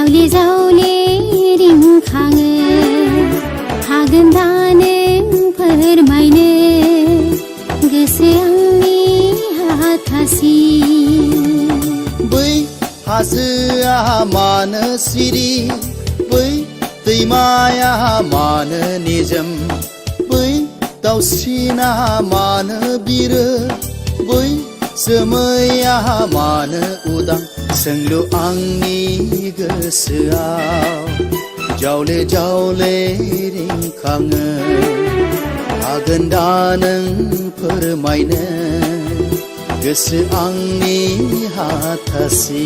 जावले जावले रिंखाङो हागोन दा नों फोरमायनो गोसो आंनि हाथासि बै हाजोआ मानो सिरि बै दैमाया मानो निजोम बै दाउसिना मानो बिरो बै जोमैया मानो उदां सोंलु आंनि गोसोआव जावले जावले रिंखाङो हागोन दा नों फोरमायनो गोसो आंनि हाथासि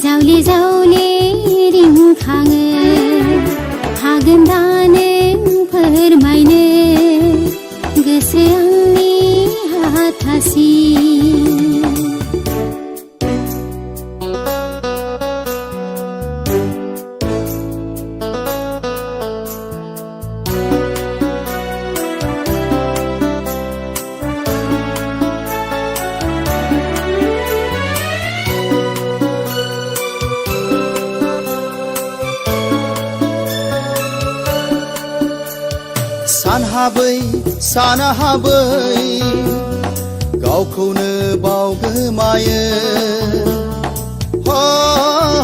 जावले जावले रिंखाङो हागोन दा नों फोरमायनो गोसो आंनि हाथासि सानहाबै गावखौनो बावगोमायो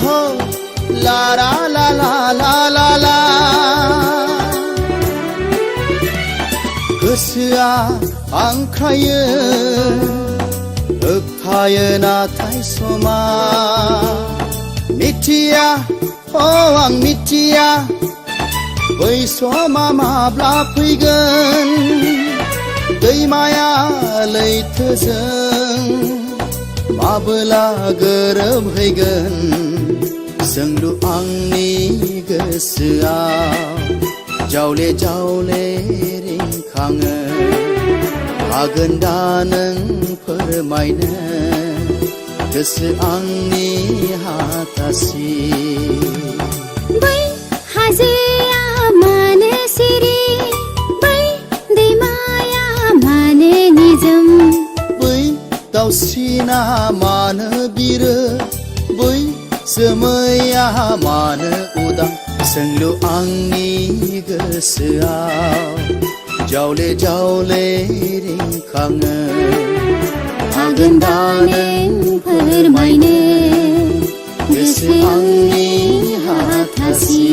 हो ला ला ला ला ला ला गोसोआ आंख्रायो होबथायो नाथाय समा मिथिया आं मिथिया बै समा माब्ला फैगोन दैमाया लैथोजों माबोला गोरोबहैगोन सोंलु आंनि गोसोआव जावले जावले रिंखाङो हागोन दा नों फोरमायनो गोसो आंनि हाथासि बै हाजोआ मानो सिरि बै दैमाया मानो निजोम बै दाउसिना मानो बिरो बै जोमैया मानो उदां सोंलु आंनि गोसोआव जावले जावले रिंखाङो हागोन दा नों फोरमायनो गोसो आंनि हाथासि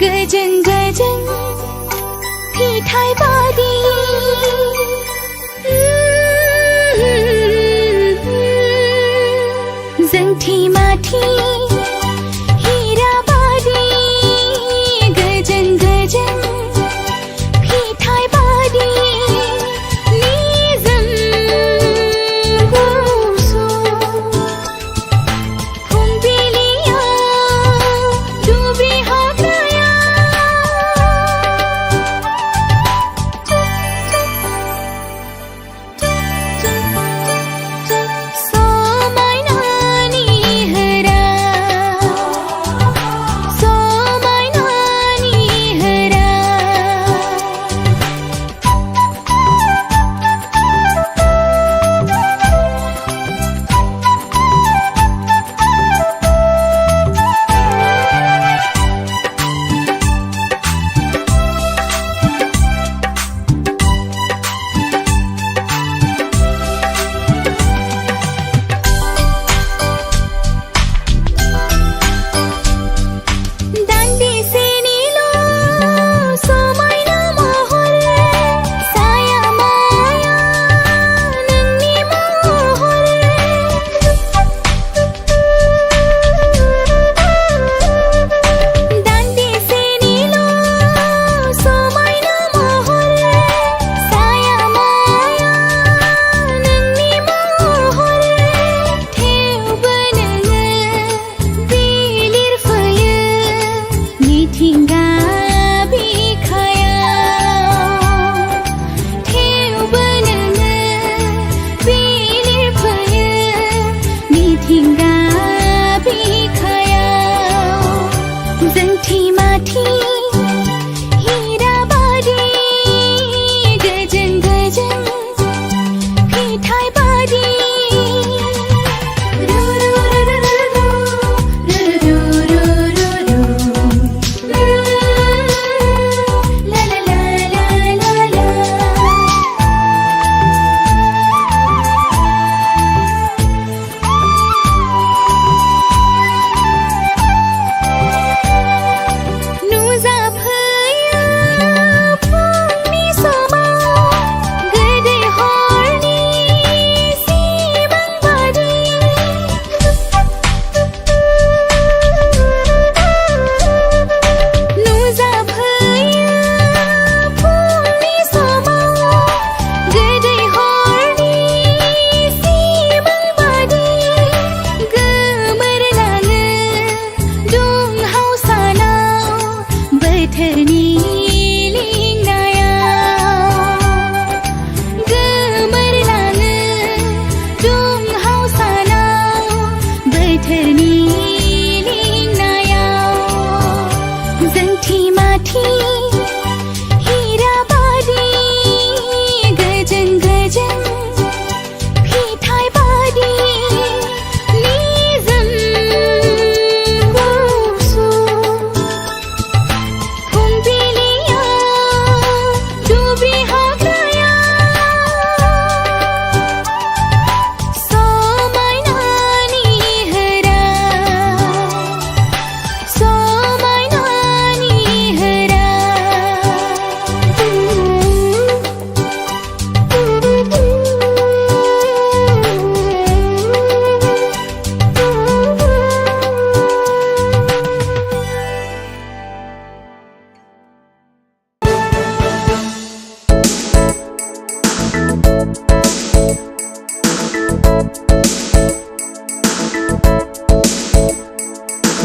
गजन गजन फिथाइ बादी जोंथि माथि हीरा बादी गजन गजन फिथाइ बादी निजोम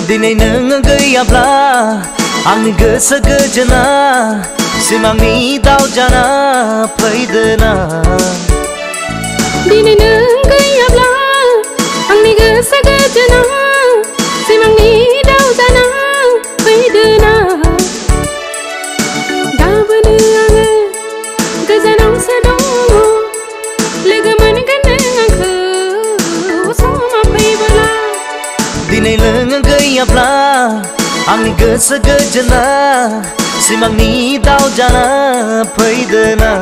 दिनै नों गैयाब्ला आंनि गोसो गोजोना सिमांनि दाउ जाना फैदोना दिनै नों गैयाब्ला आंनि गोसो गोजोना सिमांनि दाउ जाना फैदोना गाबोनो आङो गोजानावसो दङ लोगो मोनगोन नों आंखौ समा फैबोला दिनै नों गैयाब्ला आंनि गोसो गोजोना सिमांनि दाउ जाना फैदोना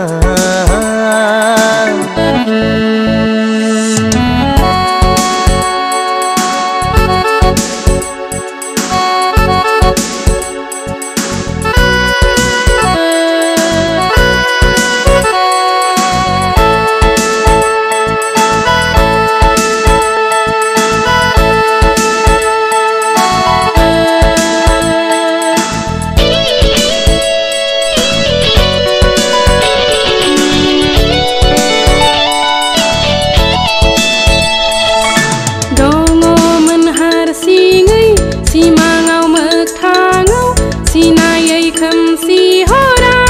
सिमाङाव मोगथाङाव सिनायै खोमसि हराव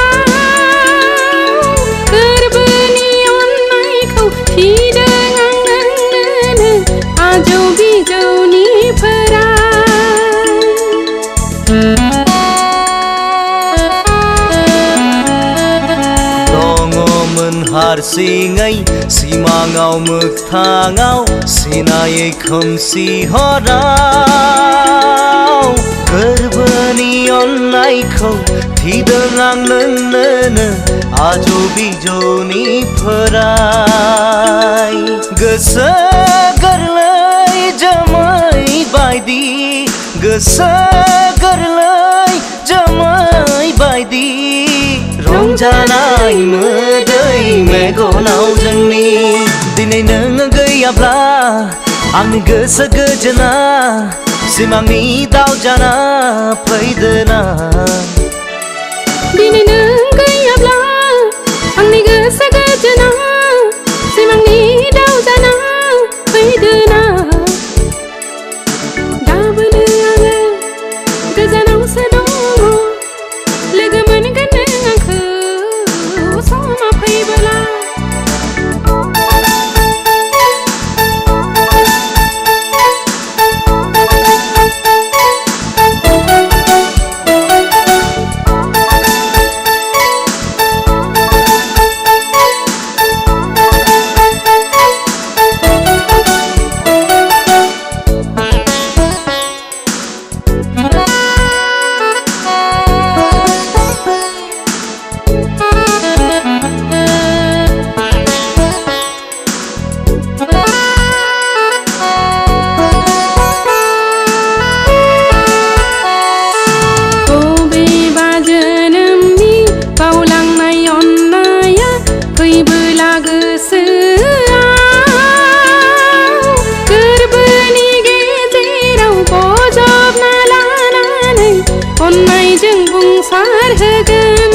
गोरबोनि अननायखौ थिदों आं नोंनो आजौ बिजौनि दङमोन हारसिङै सिमाङाव मोगथाङाव सिनायै खोमसि हराव गोरबोनि अननायखौ थिदों आं नोंनो आजौ बिजौनि फोराय गोसो गोरलै जोमै बायदि गोसो गोरलै जोमै बायदि रंजानाय मोदै मेगनाव जोंनि दिनै नों गैयाब्ला आंनि गोसो गोजोना सिमांनि दाउ जाना फैदोना दिनै नों गैयाब्ला आंनि गोसो गोजोना सिमांनि दाउ जाना फैदोना गाबोनो आङो गोजानावसो दङ लोगो मोनगोन नों आंखौ समा फैबोला फैबोला गोसोआव गोरबोनि गेजेराव बजबना लानानै अननायजों बुंसारहोगोन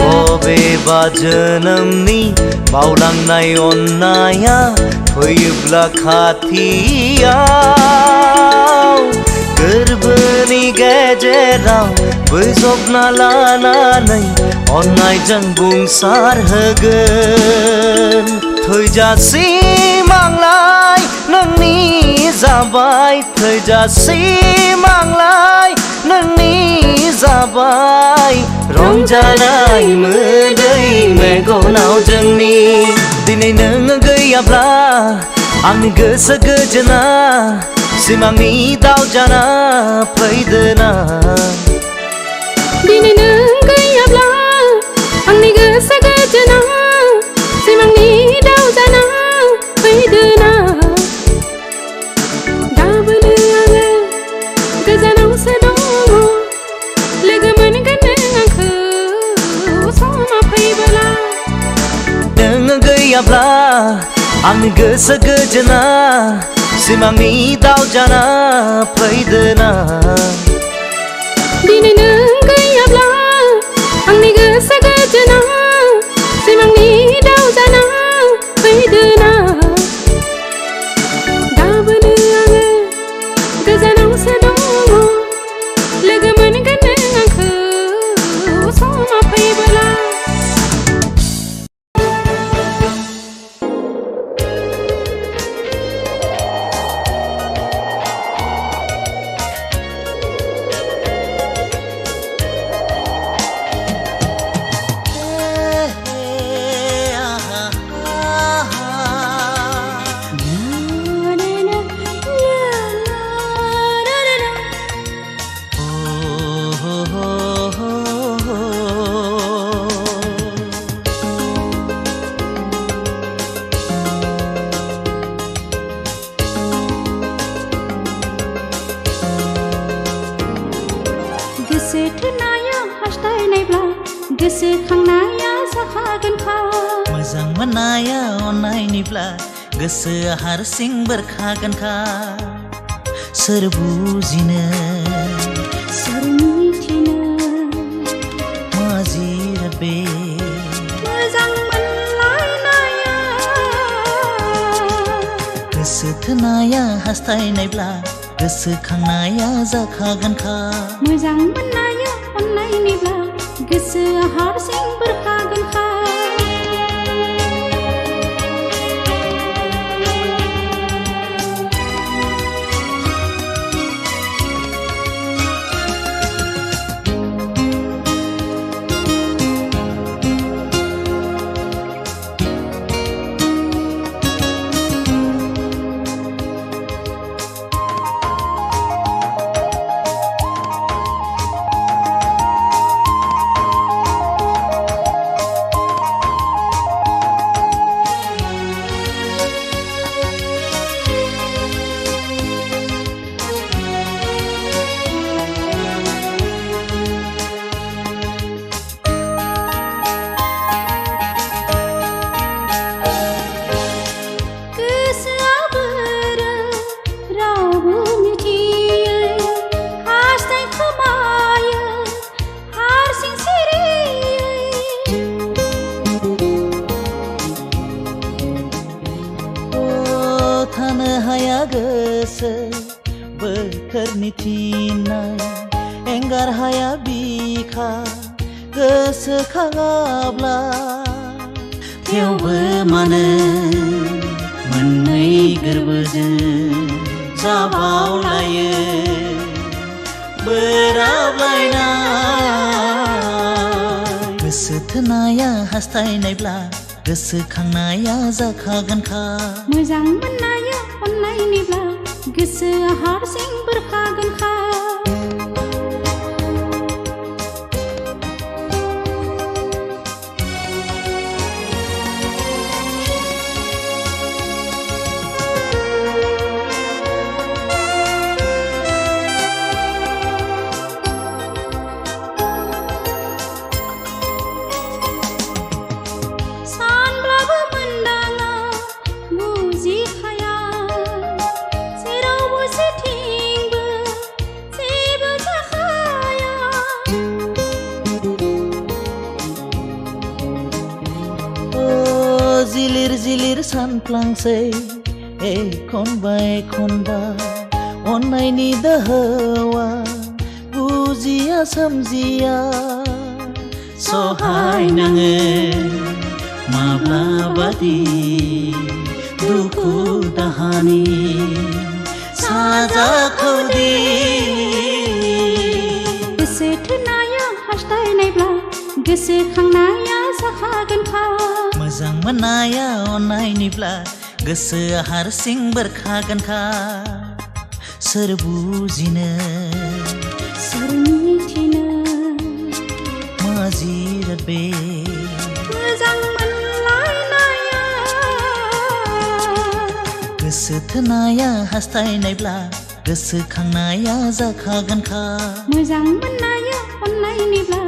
बबेबा जोनोमनि बावलांनाय अननाया फैयोब्ला खाथियाव गोरबोनि गेजेराव बोजबना लानानै अननायजों बुंसारहोगोन थैजासिम आंलाय नोंनि जाबाय थैजासिम आंलाय नोंनि जाबाय रंजानाय मोदै मेगनाव जोंनि दिनै नों गैयाब्ला आंनि गोसो गोजोना सिमांनि दाउ जाना फैदोना दिनै नों गैयाब्ला आंनि गोसो गोजोना सिमांनि दाउ जाना फैदोना गाबोनो आङो गोजानावसो दङ लोगो मोनगोन नों आंखौ समा फैबोला नों गैयाब्ला आंनि गोसो गोजोना सिमांनि दाउ जाना फैदोना दिनै नों गैयाब्ला आंनि गोसो गोजोना सिमांनि दाउ जाना फैदोना गोसो थोनाया हास्थायनायब्ला गोसोखांनाया जाखागोनखा मोजां मोननाया अननायनिब्ला गोसोआ हारसिं बेरखागोनखा सोर बुजिनो सोर मिथिनो मा जिराद बे मोजां मोनलायनाया गोसो थोनाया हास्थायनायब्ला गोसोखांनाया जाखागोनखा मोजां मोननाया अननायनिब्ला गोसोआ हारसिं बेरखागोनखा गोसो बोथोरनि थिननाय एंगार हाया बिखा गोसोखाङाब्ला थेवबो मानो मोननै गोरबोजों जाबावलायो बोराबलायनाय गोसो थोनाया हास्थायनायब्ला गोसोखांनाया जाखागोनखा मोजां मोननाया अननायनिब्ला गोसोआ हारसिं बेरखागोनखा जिलिर जिलिर सानफ्लांसै एखनबा एखनबा अननायनि दोहौआ बुजिया सोमजिया सहाय नाङो माब्लाबादि दुखु दाहानि साजाखौदि गोसो थोनाया हास्थायनायब्ला गोसोखांनाया जाखागोनखा मोजां मोननाया अननायनिब्ला गोसोआ हारसिं बेरखागोनखा सोर बुजिनो सोर मिथिनो मा जिराद बे मोजां मोनलायनाया गोसो थोनाया हास्थायनायब्ला गोसोखांनाया जाखागोनखा मोजां मोननाया अननायनिब्ला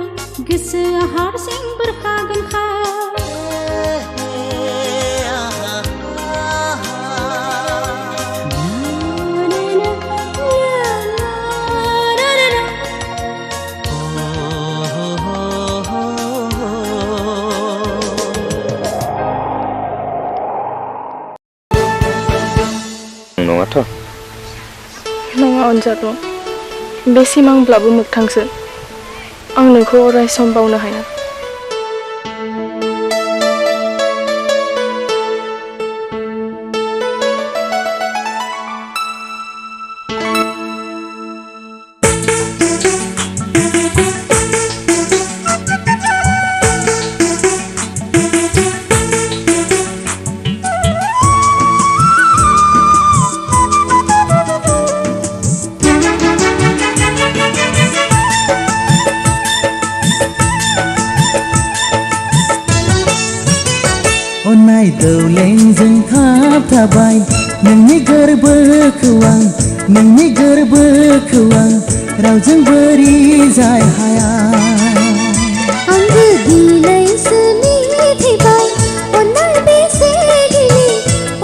गोसोआ हारसिं बेरखागोनखा नङाथ' नङा अनजालु बे सिमांब्लाबो मोगथांसो आं नोंखौ अराय सम बावनो हाया अननाय दौलेंजों थाबाय नोंनि गोरबोखौ आं रावजों बोरि जाय हाया आंगो दिनैसो मिथिबाय अननाय बेसे गिलिर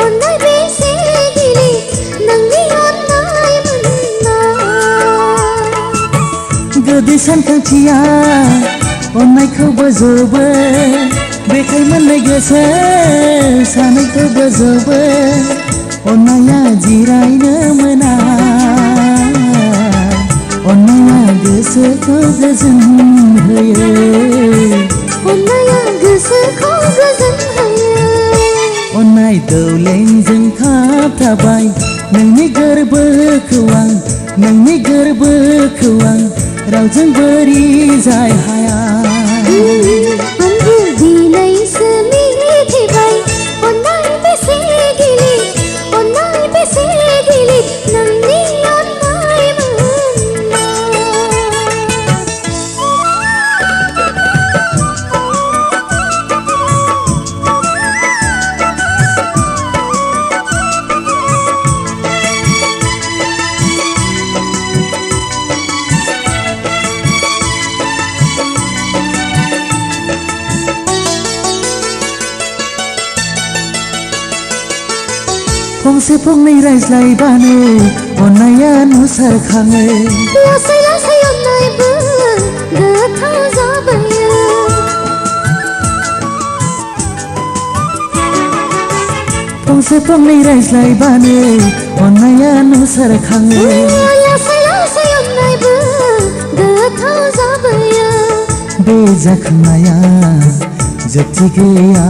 अननाय बेसे गिलिर नोंनि अननाय मोननाय गोदै सानखांथिया अननायखौ बोजबो बेखाय मोननाय गोसो सानैखौ बोजबो अननाया जिरायनो मोना अननाया गोसोखौ गोजोन होयो अननाया गोसोखौ गोजोन होयो अननाय दौलेंजों खाबथाबाय नोंनि गोरबोखौ आं नोंनि गोरबोखौ आं रावजों बोरि जाय हाया आंगो दिनैसो मिथिबाय अननाय बेसे गिलिर अननाय बेसे गिलिर नोंनि अननाय फंसे फंनै रायज्लायबानो अननाया नुसारखाङो लासै लासै अननायबो गोथाव जाबोयो फंसे फंनै रायज्लायबानो अननाया नुसारखाङो लासै लासै अननायबो गोथाव जाबोयो बे जाखांनाया जोबथि गैया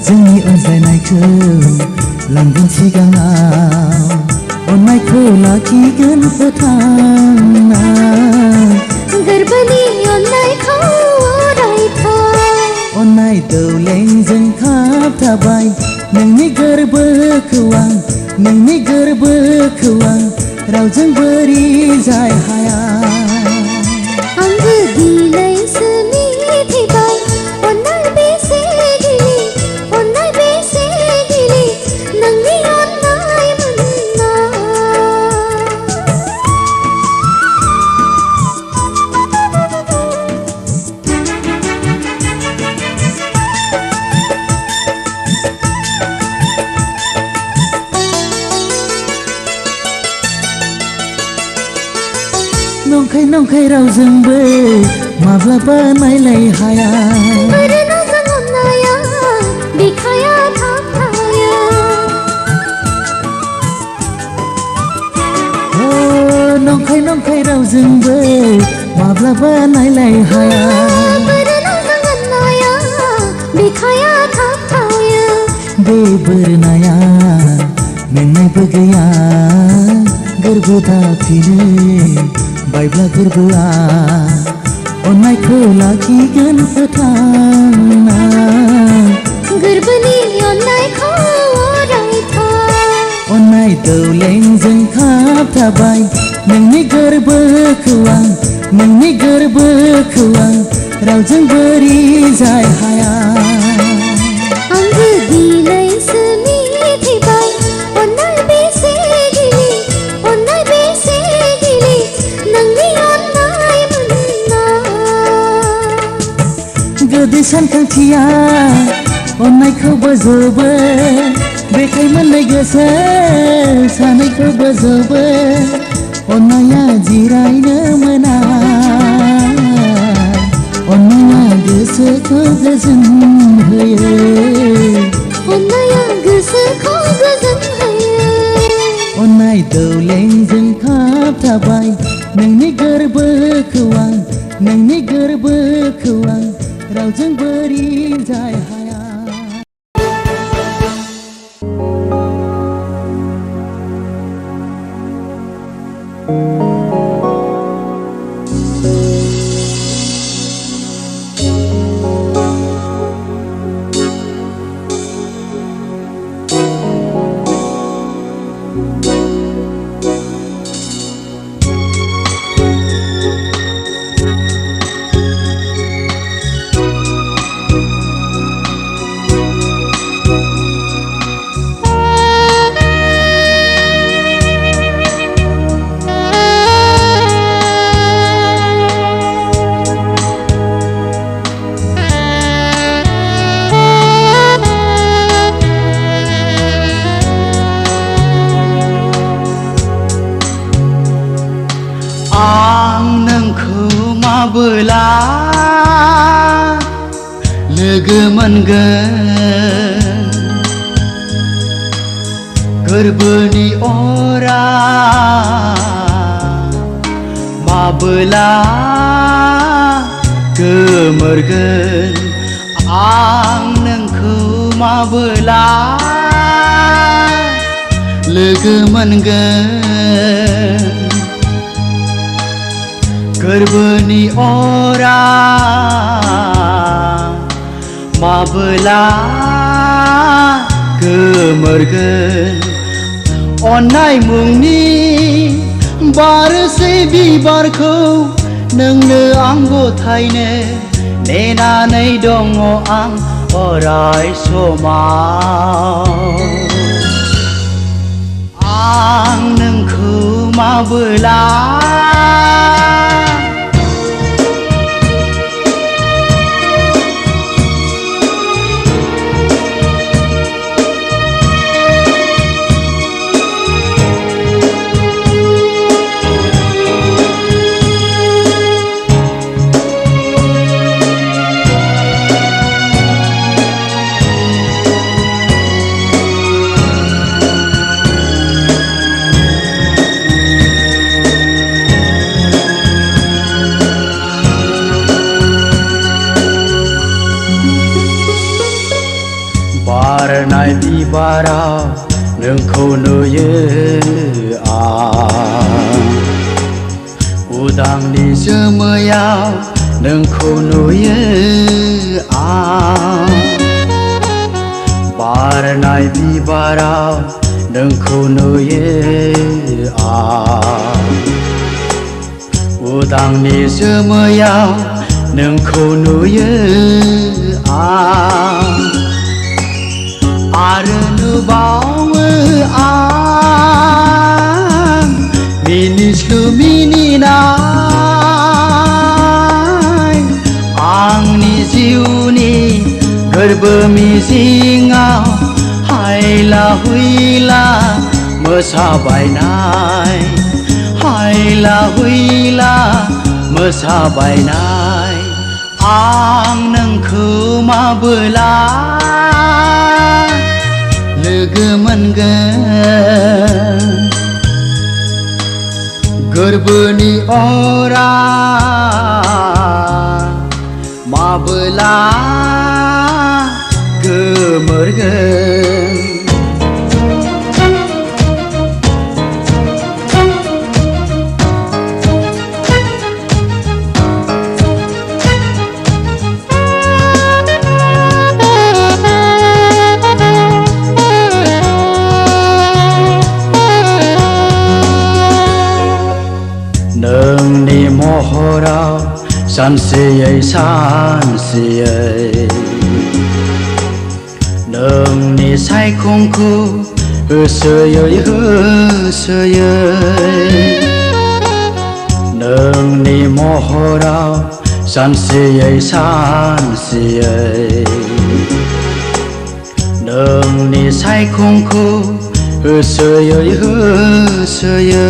जोंनि अनज्लायनायखौ लांगोन सिगाङाव अननायखौ लाखिगोन फोथांना गोरबोनि अननायखौ अरायथा अननाय दौलेंजों खाबथाबाय नोंनि गोरबोखौ आं नोंनि गोरबोखौ आं रावजों बोरि जाय हाया आंगो दिनैसो मिथिबाय अननाय बेसे गिलिर अननाय बेसे गिलिर नोंनि अननाय मोननाय नंखाय नंखाय रावजोंबो माब्लाबा नायलाय हाया ओरैनो जों अननाया बिखाया थाबथाया ओ नंखाय नंखाय रावजोंबो माब्लाबा नायलाय हाया ओरैनो जों अननाया बिखाया थाबथाया बे बोरनाया मेंनायबो गैया गोरबो दाफिनो बायब्ला गोरबोआ अननायखौ लाखिगोन फोथांना गोरबोनि अननायखौ अरायथा अननाय दौलेंजों खाबथाबाय नोंनि गोरबोखौ आं नोंनि गोरबोखौ आं रावजों बोरि जाय हाया आंगो दिनैसो मिथिबाय अननाय बेसे गिलिर अननाय बेसे गिलिर नोंनि अननाय मोननाय गोदै सानखांथिया अननायखौ बोजबो बेखाय मोननाय गोसो सानैखौ बोजबो अननाया जिरायनो मोना अननाया गोसोखौ गोजोन होयो अननाया गोसोखौ गोजोन होयो अननाय दौलेंजों खाबथाबाय नोंनि गोरबोखौ आं नोंनि गोरबोखौ आं रावजों बोरि जाय हाया माबोला लोगो मोनगोन गोरबोनि अरा माबोला गोमोरगोन आं नोंखौ माबोला लोगो मोनगोन गोरबोनि अरा माबोला गोमोरगोन अननाय मुंनि बारसे बिबारखौ नोंनो आं गथायनो नेनानै दङ आं अराय समाव आं नोंखौ माबोला बारनाय बिबाराव नोंखौ नुयो आं उदांनि जोमैयाव नोंखौ नुयो आं बारनाय बिबाराव नोंखौ नुयो आं उदांनि जोमैयाव नोंखौ नुयो आं आरो नुबावो आं मिनिस्लु मिनिनाय आंनि जिउनि गोरबो मिजिङाव हायला हुइला मोसाबायनाय हायला हुइला मोसाबायनाय आं नोंखौ माबोला लोगो मोनगोन गोरबोनि अरा माबोला गोमोरगोन नोंनि महराव सानसेयै सानसेयै नोंनि सायखंखौ होसोयै होसोयै नोंनि महराव सानसेयै सानसेयै नोंनि सायखंखौ होसोयै होसोयै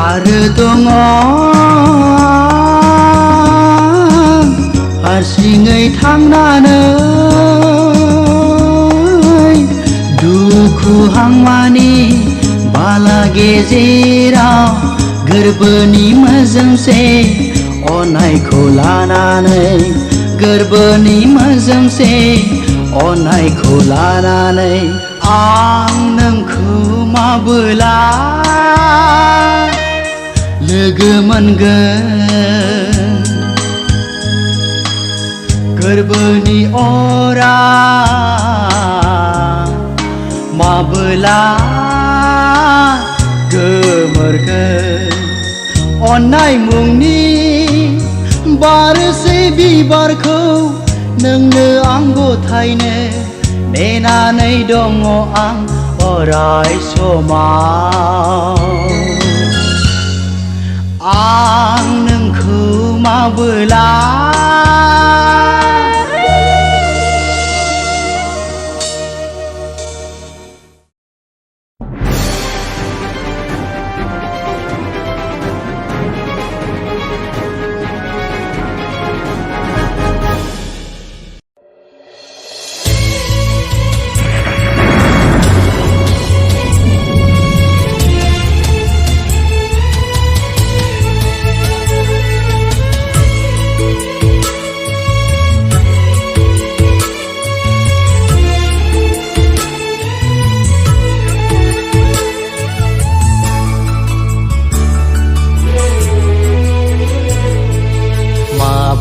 आरो दङ हारसिङै थांनानै दुखु हांमानि बाला गेजेराव गोरबोनि मोजोमसे अननायखौ लानानै गोरबोनि मोजोमसे अननायखौ लानानै आं नोंखौ माबोला लोगो मोनगोन गोरबोनि अरा माबोला गोमोरगोन अननाय मुंनि बारसे बिबारखौ नोंनो आं गथायनो नेनानै दङ आं अराय समाव आं नोंखौ माबोला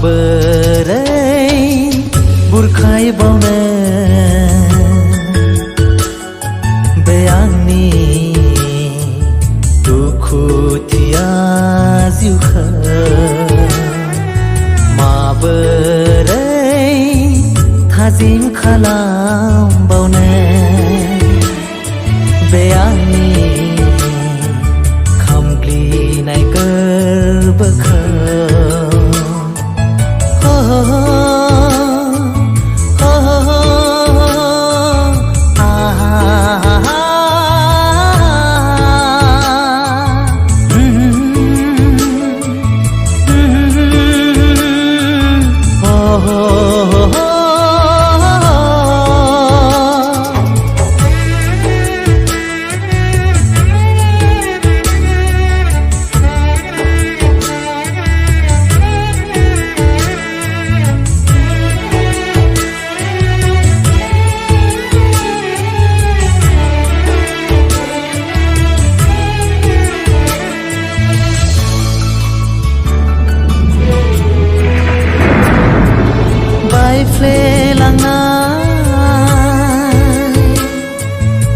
माबोरै बुरखायबावनो बे आंनि दुखुथिया जिउखौ माबोरै थाजिम खालामबावनो बे आंनि खामग्लिनाय गोरबोखौ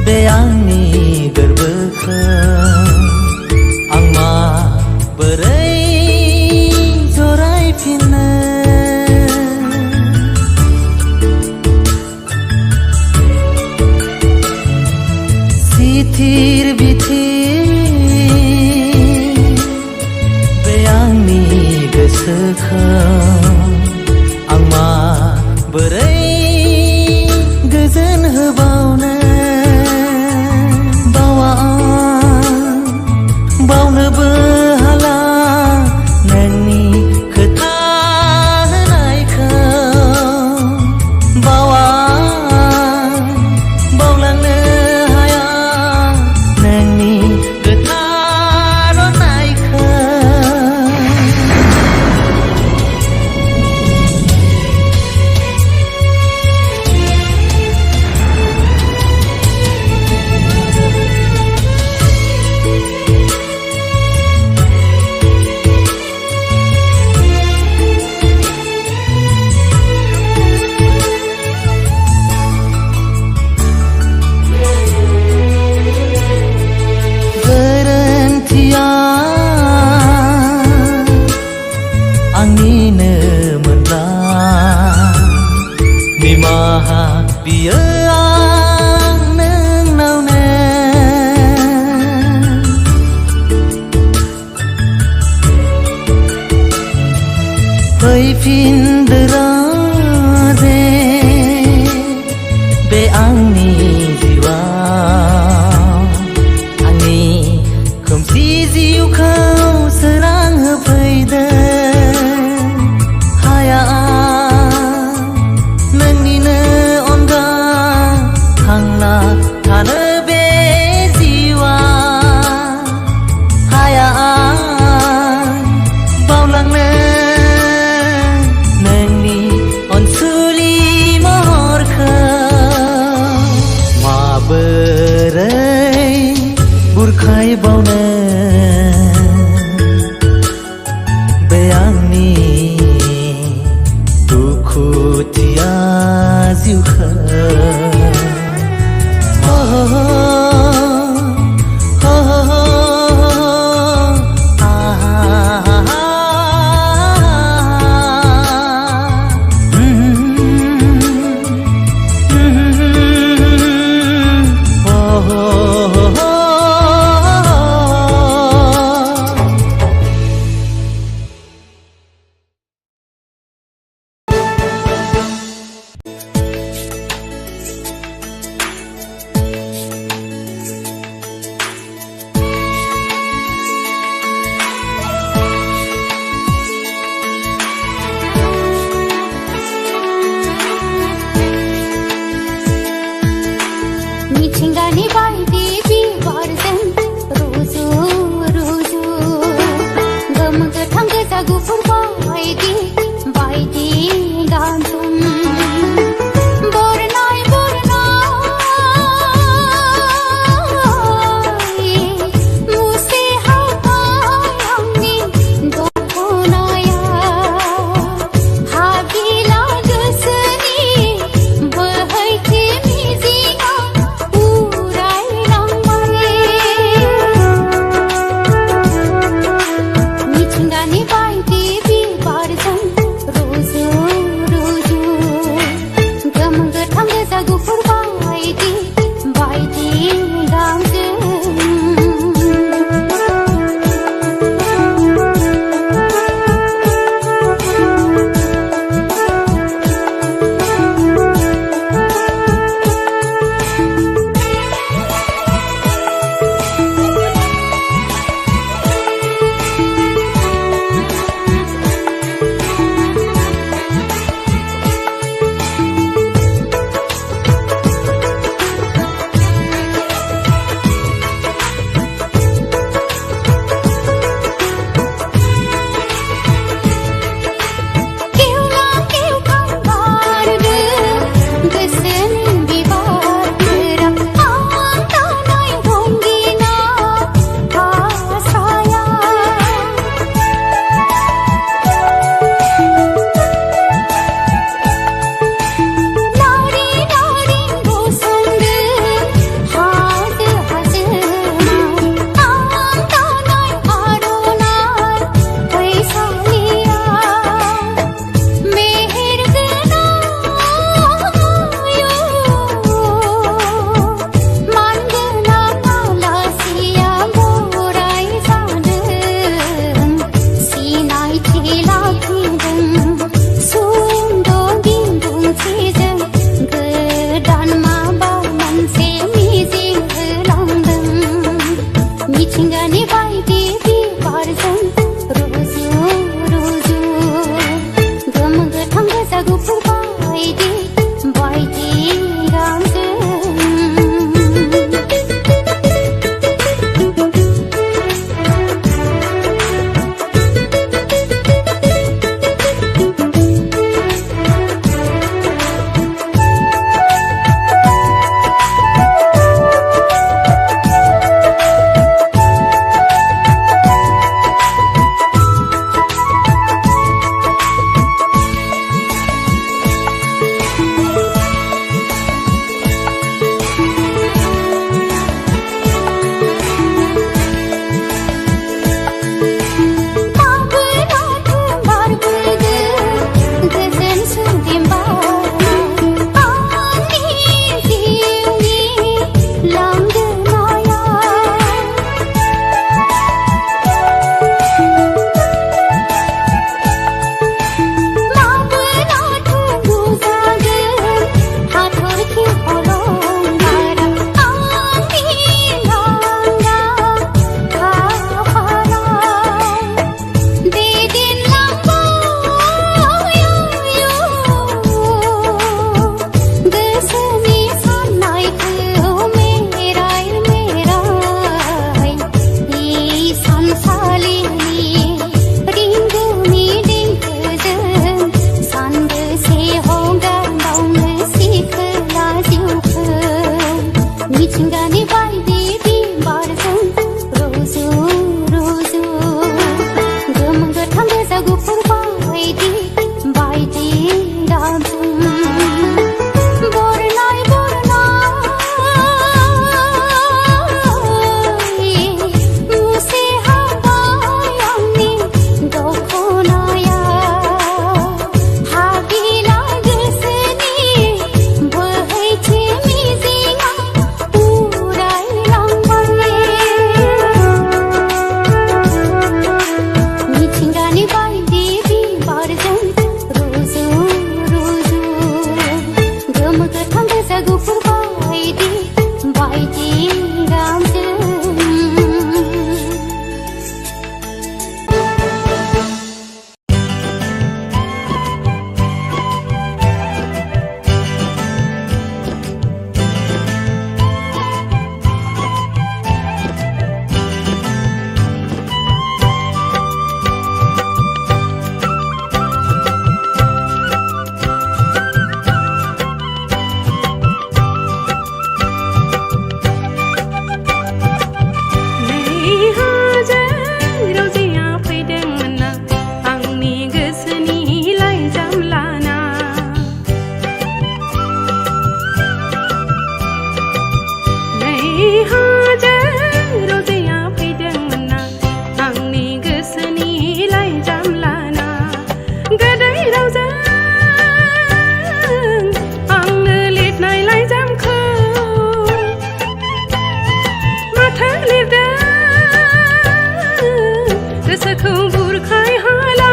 बे आंनि गोरबोखौ आं माबोरै जरायफिननो सिथिर बिथिर बे आंनि गोसोखौ आं माबोरै गोजोन होबावनो बावनोबो हाला नोंनि खोथा होनायखौ बावलांनो हाया नोंनि खोथा रनायखौ आंनिनो मोनब्ला निमाहा बियो आं नोंनावनो फैफिनदोरा जे बे आंनि जिउआव आंनि खोमसि जिउखौ सोरां होफैदो थानो बे जिउआ हाया बावलांनो नोंनि अनसुलि महरखौ माबोरै बुरखायबावनो बे आंनि दुखुथिया जिउखौ मिथिंगानि बायदि बिबारजों रुजु रुजु गोमो गोथां गोजा गुफुर बायदि बायदि गानजों बरनाय मुसे हाबाय आंनि दखनाया बुरखाय हाला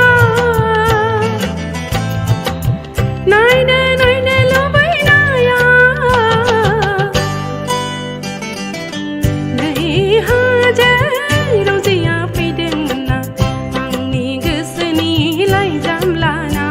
नायनो नायनो लुबैनाया नै हाजो रंजिया फैदोंमोन ना आंनि गोसोनि लाइजाम लाना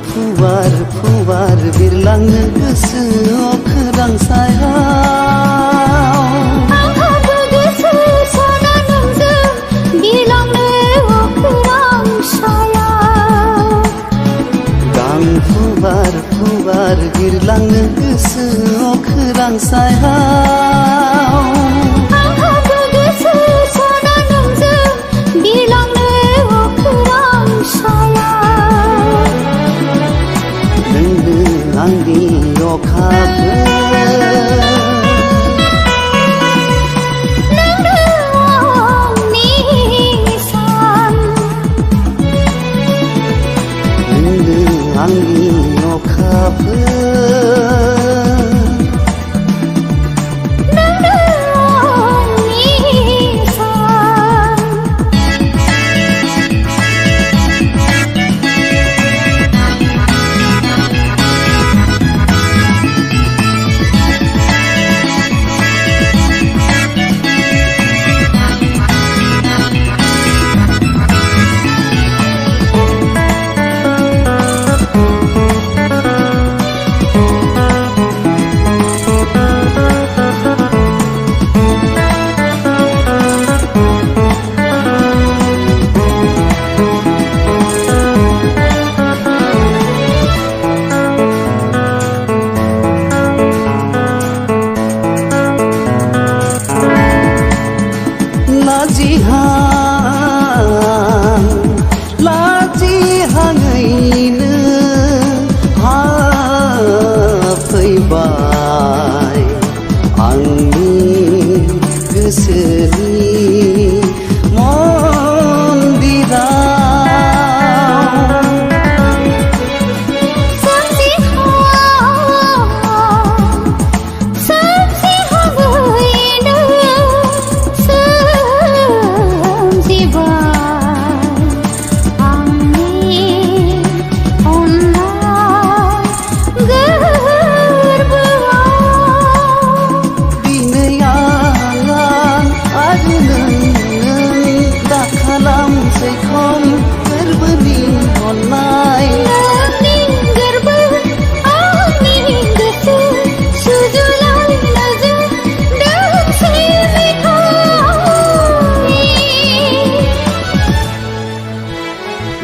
फुवार बिरलांनो गोसोआव खोरां सायाव आंहाबो गोसो साना नोंजों बिरलांनो अखोरां सायाव गां फुवार बिरलांनो गोसोआव खोरां सायाव आंहाबो गोसो साना नोंजों बिरलांनो अखोरां सायाव नोंनो आंनि अखाफोर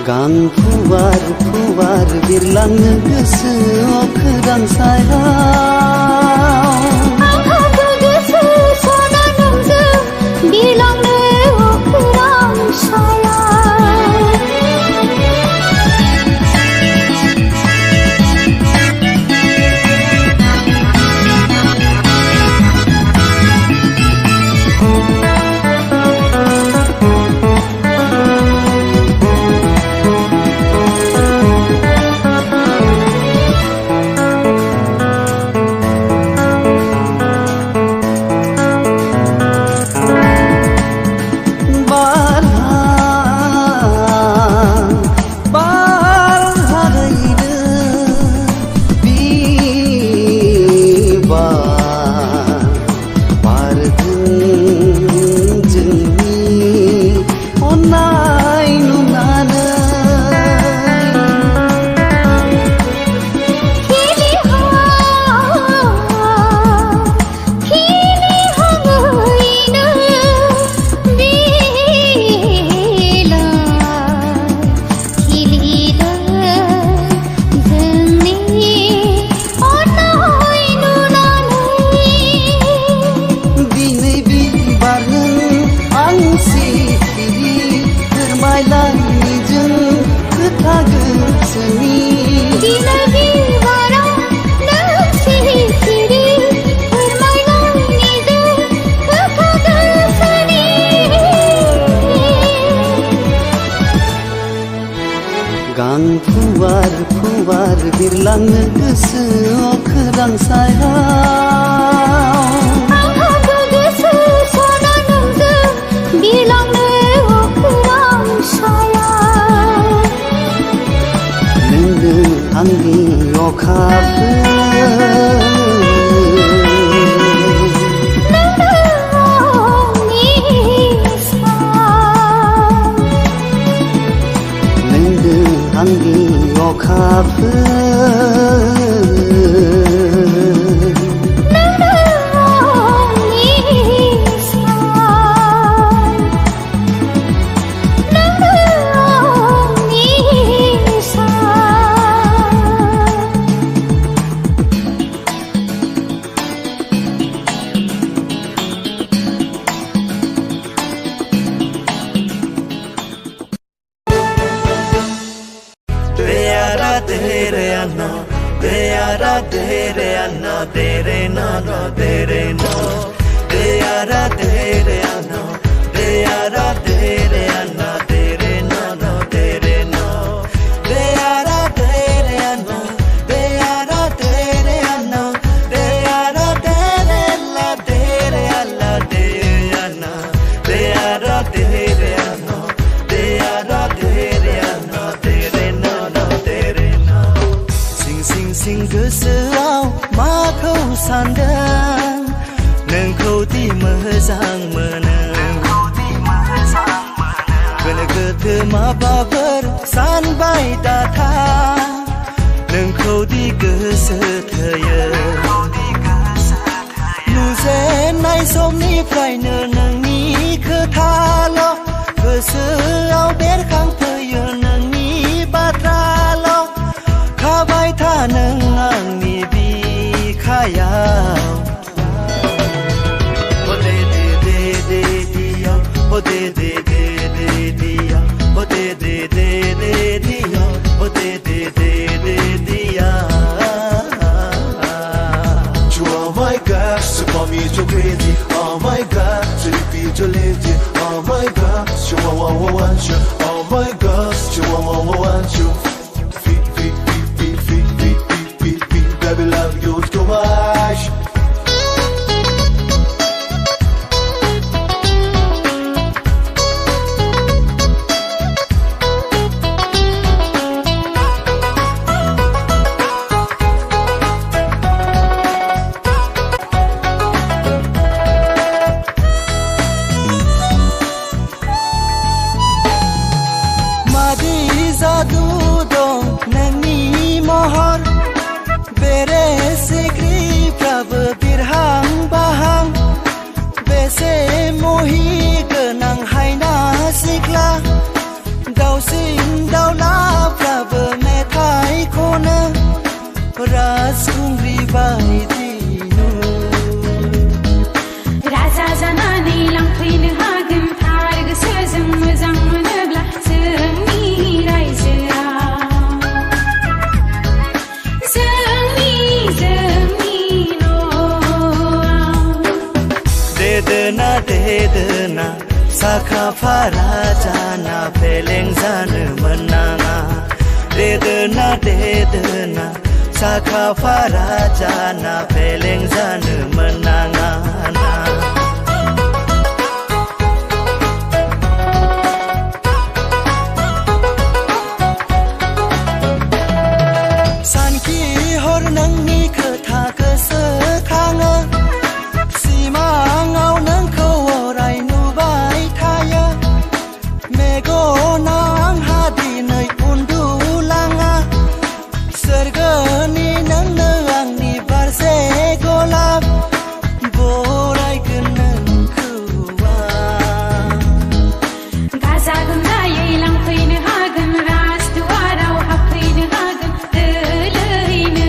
गां फुवार फुवार बिरलाङो गोसोआव खोरां सायाव आंहाबो गोसो सना नोंजों बिरलांनो अख्रां सायाव गां फुवार फुवार बिरलाङो गोसोआव खोरां सायाव आंहाबो गोसो सना नोंजों बिरलांनो अख्रां सायाव नोंनो आंनि अखाफोर आंनि गोसोआव माखौ सानदों नोंखौ दि मोजां मोनो गोनो गोथो माबाफोर सानबाय दाथा नोंखौ दि गोसो थोयो नुजेननाय समनिफ्रायनो नोंनि खोथाल' गोसोआव बेरखांफैयो नोंनि बाथ्राल' थाबाय था नों आंनि बिखायाव ओ दे दे दे दे दिया ओ दे दे दे दे दिया ओ दे दे दे दे दिया ओ दे दे दे दे दिया You are my God, so for me you're crazy. Oh my God, so you feel your lady. Oh my God, you want you. Oh my God, you want you. Baby, love you too much. मादि जादु दं नोंनि महर बेरे सिख्रिफ्राबो बिरहां बाहां बेसे मुहि गोनां हायना सिख्ला दाउसिन दाउला राजकुंग्री बायदिनो राजा जानानै लांफैनो हागोन थार गोसोजों मोजां मोनोब्ला जोंनि रायजोआ जोंनि न'आव देदोना साखा फारा जाना फेलें जानो मोनाङा देदोना साखा फारा जाना फेलें जानो मोनाङा सानखि हर नोंनि खोथा गोसोखाङो सिमाङाव नोंखौ अराय नुबाय थायो मेगना आंहा दिनै उन्दुलाङा सोरगोनि नोंनो आंनि बारसे गलाब बरायगोन नोंखौ गाजा गोमजायै लांफैनो हागोन राजदुवाराव हाबफैनो हागोन दोलैनो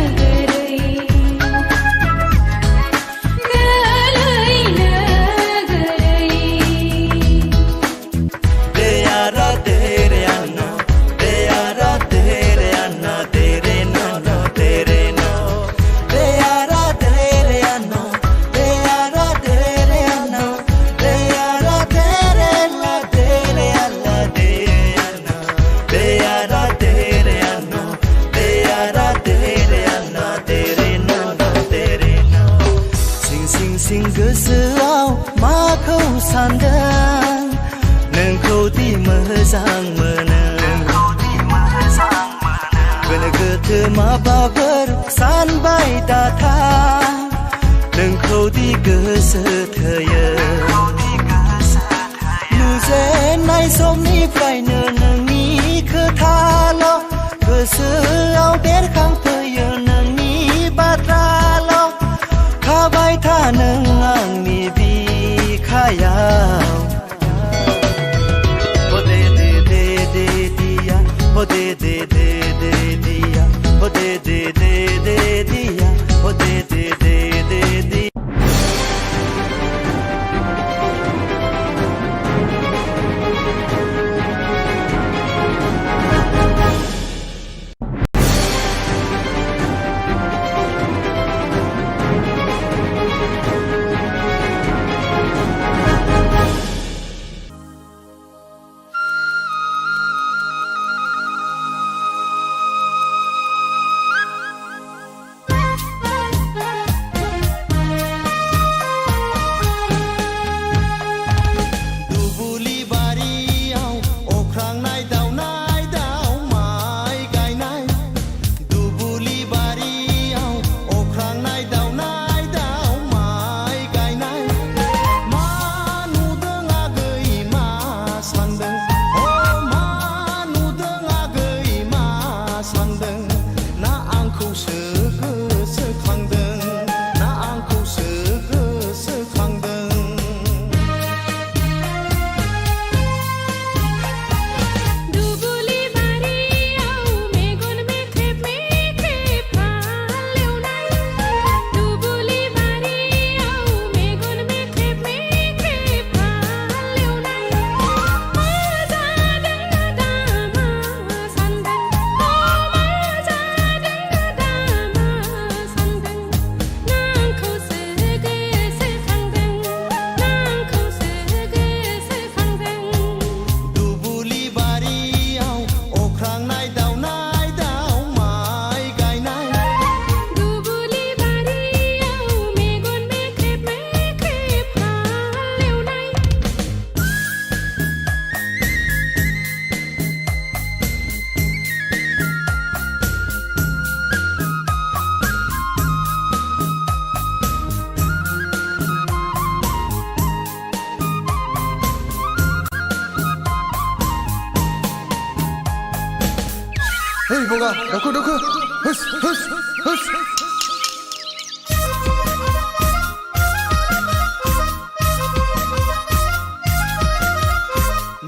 सिं गोसोआव माखौ सानदों नोंखौ दि मोजां मोनो गोनो गोथो माबाफोर सानबाय दाथा नोंखौ दि गोसो थोयो नुजेननाय समनिफ्रायनो नोंनि खोथाल' गोसोआव बेरखांफैयो नोंनि बाथ्राल' थाबाय था नों आंनि बिखायाव ओ दे दे दे दे दिया ओ दे दे दे दे दिया ओ दे दे दे दे दिया ओ दे दे दे दे दिया 헤이 뭐가 넣고 흐스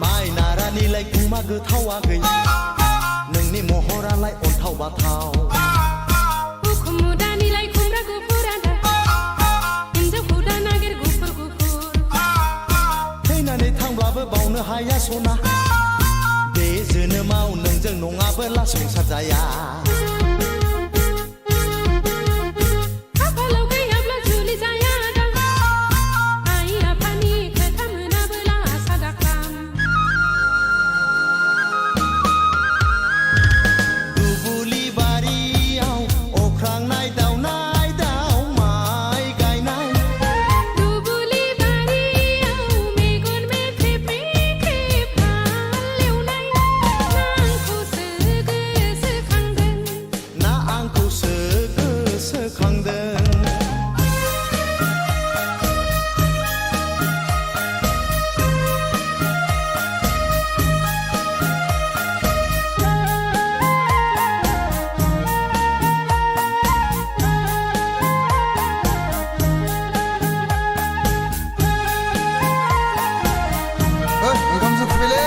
माइ नारानिलाय गुमा गोथावा गै नोंनि महरालाय अन्थाव बाथाव उखुम मुदानि बुंबाबो बावनो हाया सना बे जोनोमाव नोंजों नङाबोला संसार जाया खाफालाव गैयाब्ला जुलि जाया दां आइ आफानि खोथा मोनाबोला सादा खाम दुबुलि बारियाव अख्रां नायदाव नायदाव माइ गायनाय दुबुलि बारियाव मेगन मेख्रेब मेख्रेब हालेवनाय ना आंखौसो गोसोखांदों ओंखाम संफैलै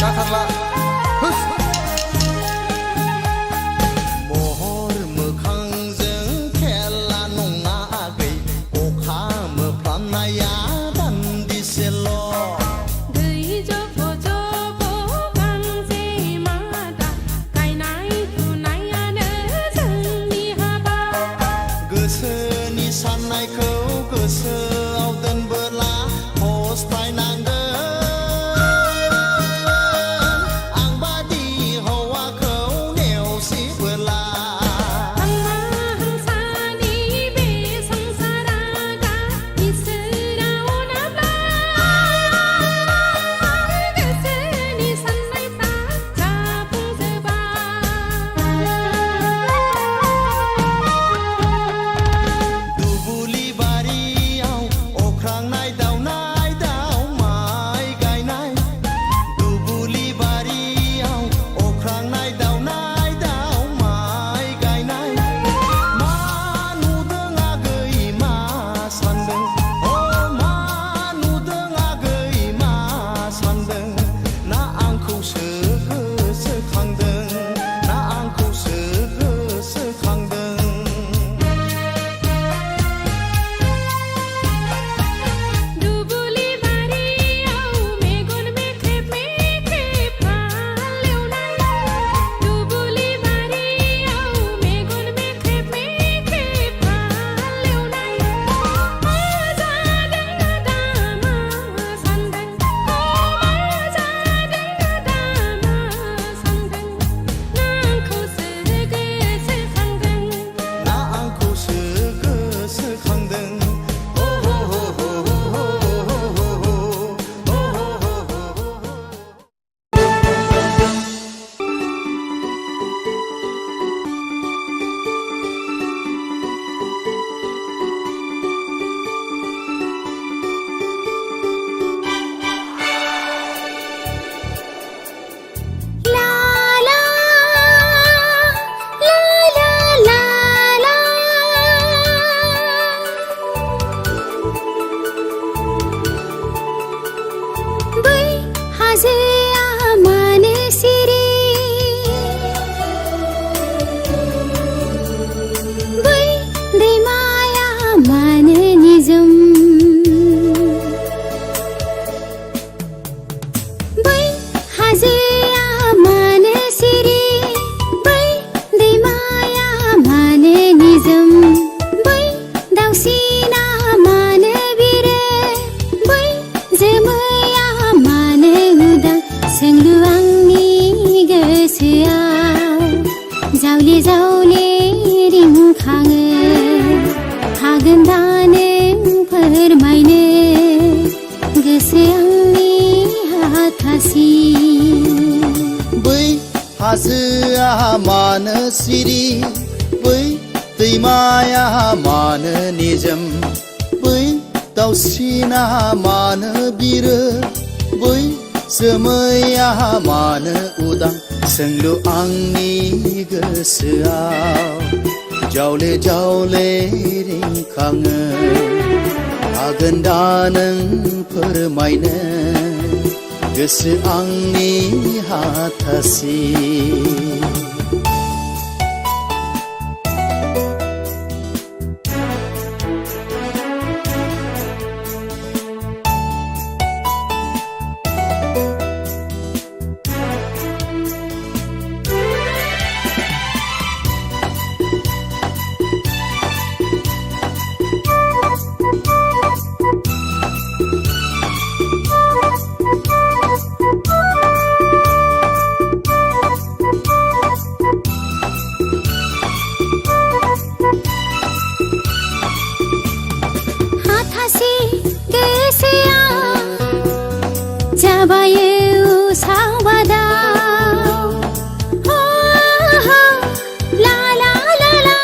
जाथारला महर मोखांजों खेला नङा आगै अखा मोफ्लामनाया दान्दिसेल' दै जब जब गांजेमादा गायनाय फुनायानो जोंनि हाबा गोसोनि साननायखौ गोसोआव दोनबोला फस्थायनांगोन आं बादि हौवाखौ नेवसिबोला हांमा हांसानि बे संसारा दा इसोराव नाब्ला गोसोनि साननायफ्रा जाफुंजोबा दुबुलि बारियाव अख्रां नायदाव नायदाव माइ गायनाय दुबुलि बारियाव अख्रां नायदाव नायदाव माइ गायनाय मा नुदों आगै मा सानदों अ मा नुदों आगै मा सानदों ना आंखौसो गोसोखांदों ना आंखौसो गोसोखांदों दुबुलि बारियाव मेगन मेख्रेब मेख्रेब हालेवनाय दुबुलि बारियाव मेगन मेख्रेब मेख्रेब हालेवनाय मा जादों आदा मा सानदों मा जादों आदा मा सानदों ना आंखौसो गोसोखांदों ना आंखौसो गोसोखांदों हो हो हो हो हो हो हो हो ला ला ला ला ला बै हाजोआ मानो सिरि बै दैमाया मानो निजोम बै हाजोआ मानो सिरि बै दैमाया मानो निजोम बै दाउसिना मानो बिरो बै जोमैया मानो उदां सोंलु आंनि गोसोआव जावले जावले रिंखाङो हागोन दा नों फोरमायनो गोसो आंनि हाथासि बै हाजोआ मानो सिरि बै दैमाया मानो निजोम बै दाउसिना मानो बिरो बै जोमैया मानो उदां सोंलु आंनि गोसोआव जावले जावले रिंखाङो हागोन दा नों फोरमायनो गोसो आंनि हाथासि जाबायो सावादा ला ला ला ला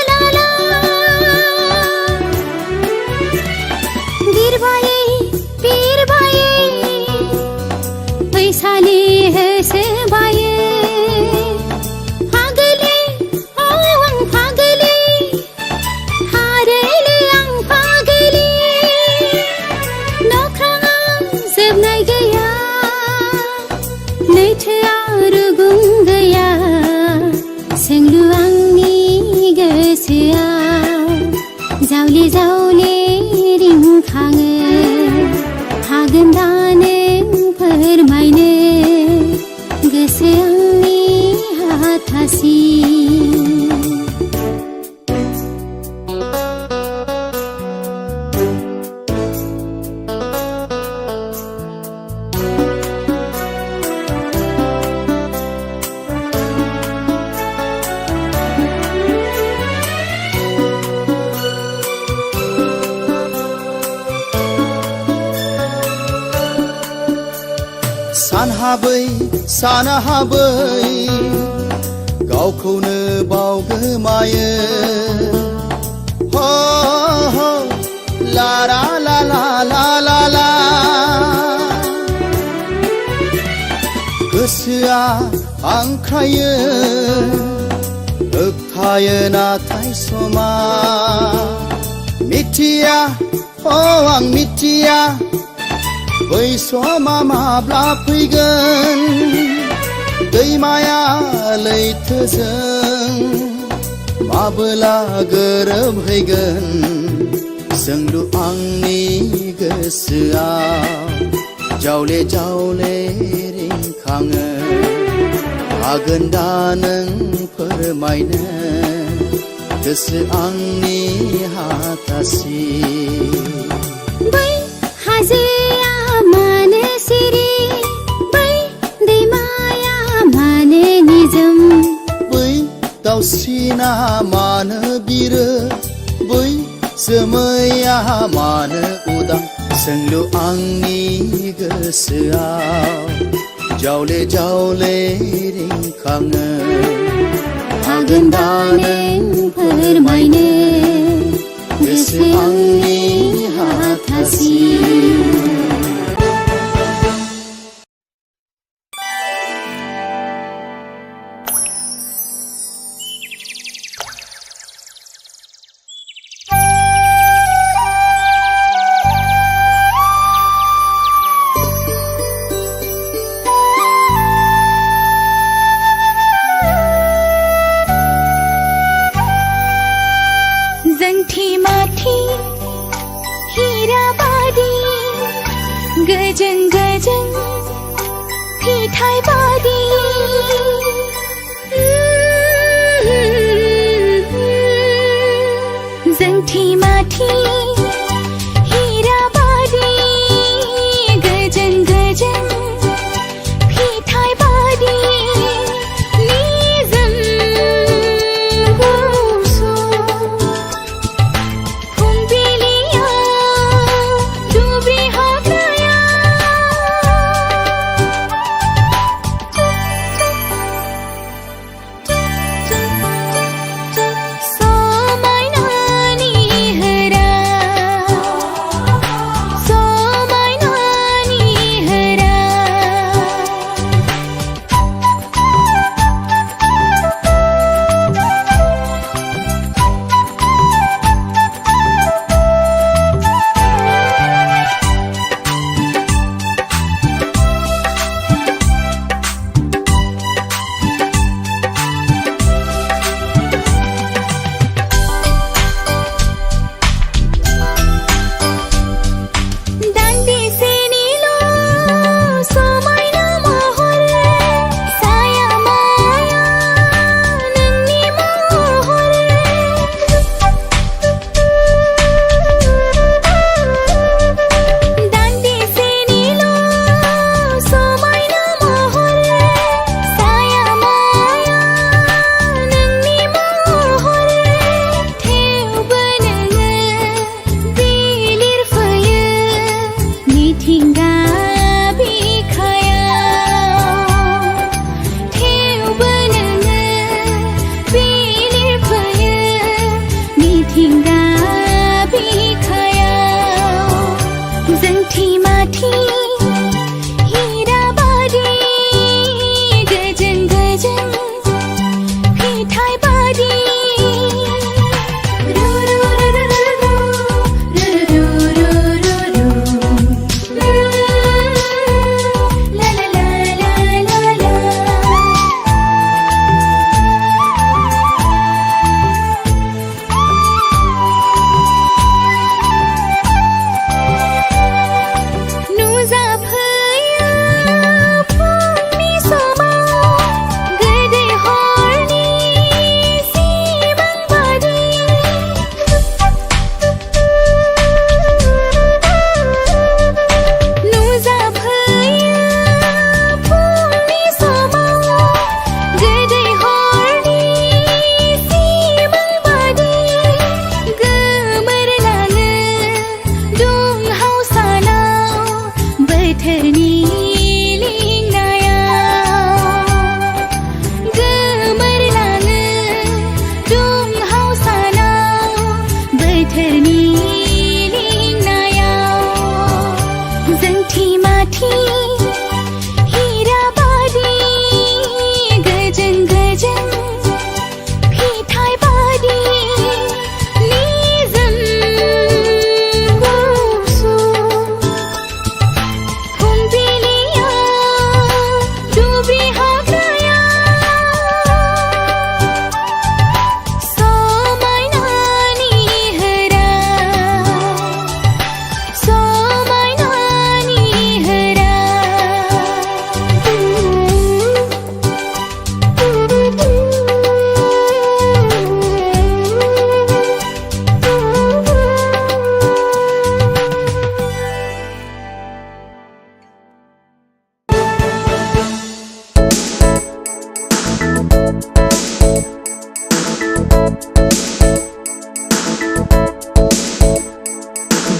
ला ला बिरबायै बिरबायै फैसालि होसोबायो फागोलि आं फागोलि हारोलै आं फागोलि नख्राङाव जोबनाय गैया लैथोआ रुगुं गैया सोंलु आंनि गोसोआव जावले जावले रिंखाङो हागोन दा नों फोरमायनो गोसो आंनि हाथासि सानहाबै सानहाबै गावखौनो बावगोमायो हो हो ला ला ला ला ला ला ला गोसोआ हांख्रायो होबथायो नाथाय समा मिथिया आं मिथिया बै समा माब्ला फैगोन दैमाया लैथोजों माबोला गोरोबहैगोन सोंलु आंनि गोसोआव जावले जावले रिंखाङो हागोन दा नों फोरमायनो गोसो आंनि हाथासि बै हाजोआ मानो सिरि बै दैमाया मानो निजोम बै दाउसिना मानो बिरो बै जोमैया मानो उदां सोंलु आंनि गोसोआव जावले जावले रिंखाङो हागोन दा नों फोरमायनो गोसो आंनि हाथासि जंठी माठी हीराबादी गजन गजन फिठाई बादी जंठी माठी हीराबादी गजन गजन फिठाई बादी निजम गुसु फुंबिलिया दुब्रि हाग्राया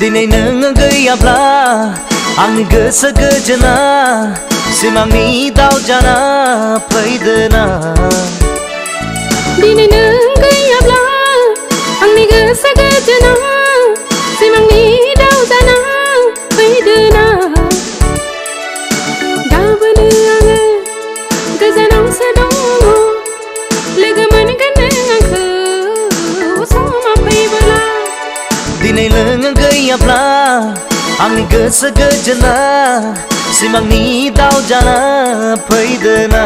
दिनै नों गैयाब्ला आंनि गोसो गोजोना सिमांनि दाउ जाना फैदोना दिनै नों गैयाब्ला आंनि गोसो गोजोना सिमांनि दाउ जाना फैदोना गाबोनो आङो गोजानावसो दङ लोगो मोनगोन नों आंखौ समा फैबोला दिनै नों गैयाब्ला आंनि गोसो गोजोना सिमांनि दाउ जाना फैदोना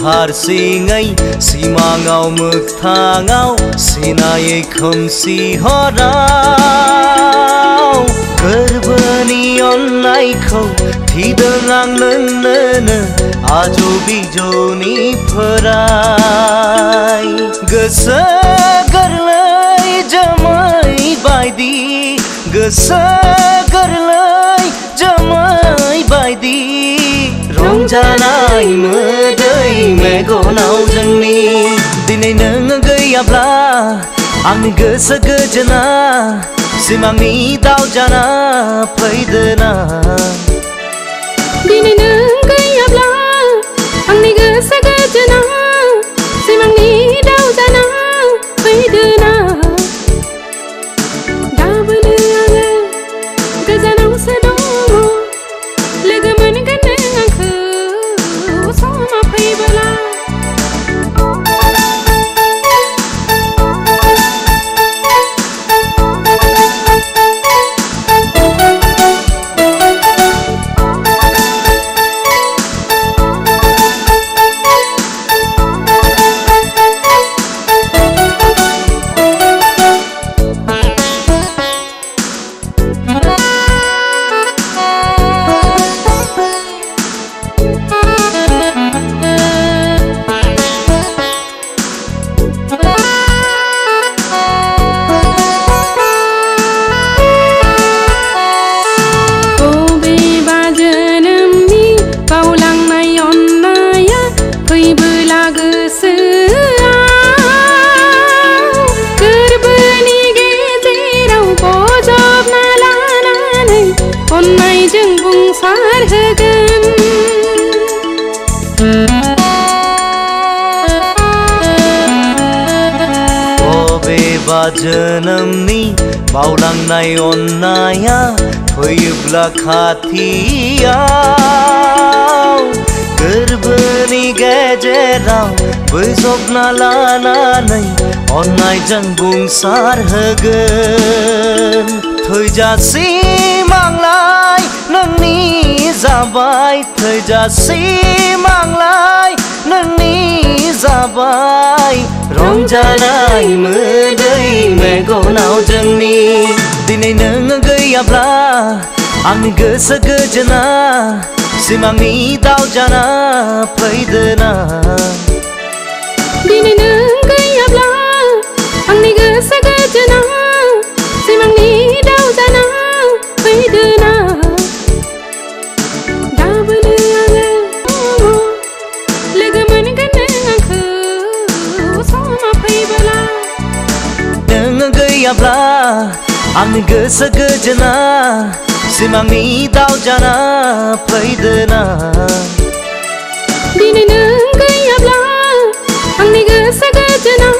हारसिङै सिमाङाव मोगथाङाव सिनायै खोमसि हराव गोरबोनि अननायखौ थिदों आं नोंनोनो आजौ बिजौनिफ्राय गोसो गोरलै जोमै बायदि गोसो गोरलै जोमै बायदि रंजानाय मोदै मेगनाव जोंनि दिनै नों गैयाब्ला आंनि गोसो गोजोना सिमांनि दाउ जाना फैदोना दिनै नों गैयाब्ला आंनि गोसो गोजोना सिमांनि दाउ जाना फैदोना गाबोनो आङो गोजानावसो दङ लोगो मोनगोन नों आंखौ समा फैबोला अननायजों बुंसार होगोन बबेबा जोनोमनि बावलांनाय अननाया फैयोब्ला खाथियाव गोरबोनि गेजेराव बोजबना लानानै अननायजों बुंसार होगोन थैजासिम आंलाय नोंनि जाबाय थैजासिम आंलाय नोंनि जाबाय रंजानाय मोदै मेगनाव जोंनि दिनै नों गैयाब्ला आंनि गोसो गोजोना सिमांनि दाउ जाना फैदोना दिनै नों गैयाब्ला आंनि गोसो गोजोना सिमांनि दाउ जाना फैदोना गाबोनो आङो लोगो मोनगोन नों आंखौ समा फैबोला नों गैयाब्ला आंनि गोसो गोजोना सिमांनि दाउ जाना फैदोना दिनै नों गैयाब्ला आंनि गोसो गोजोना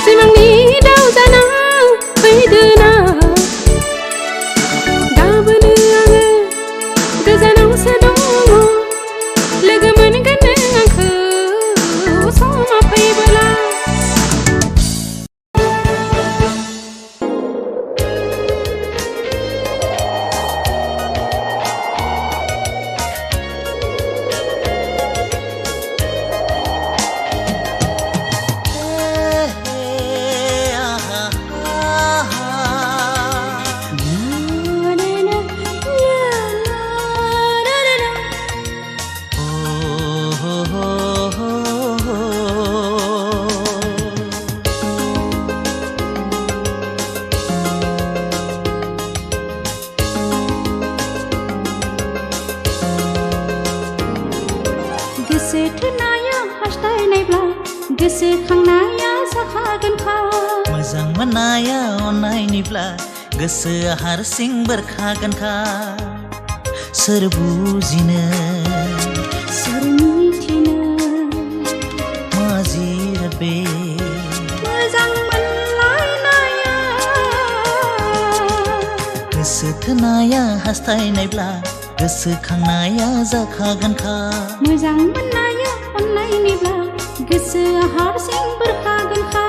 सिमांनि दाउ जाना फैदोना गोसो थोनाया हास्थायनायब्ला गोसोखांनाया जाखागोनखा मोजां मोननाया अननायनिब्ला गोसोआ हारसिं बेरखागोनखा सोर बुजिनो सोर मिथिनो मा जिराद बे मोजां मोनलायनाया गोसो थोनाया हास्थायनायब्ला गोसोखांनाया जाखागोनखा मोजां मोननाया अननायनिब्ला गोसोआ हारसिं बेरखागोनखा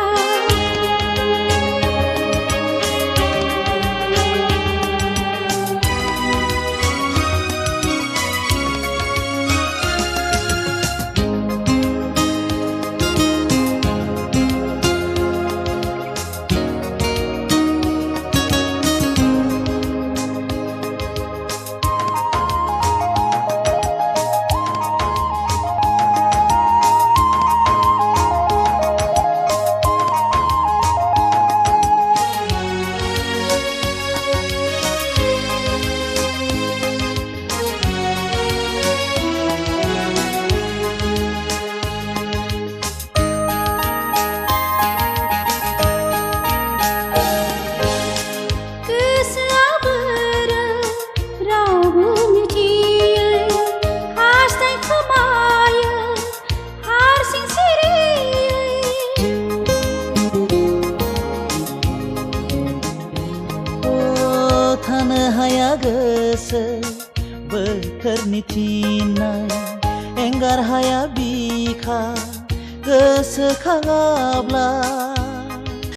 गोसो बोथोरनि थिननाय एंगार हाया बिखा गोसोखाङाब्ला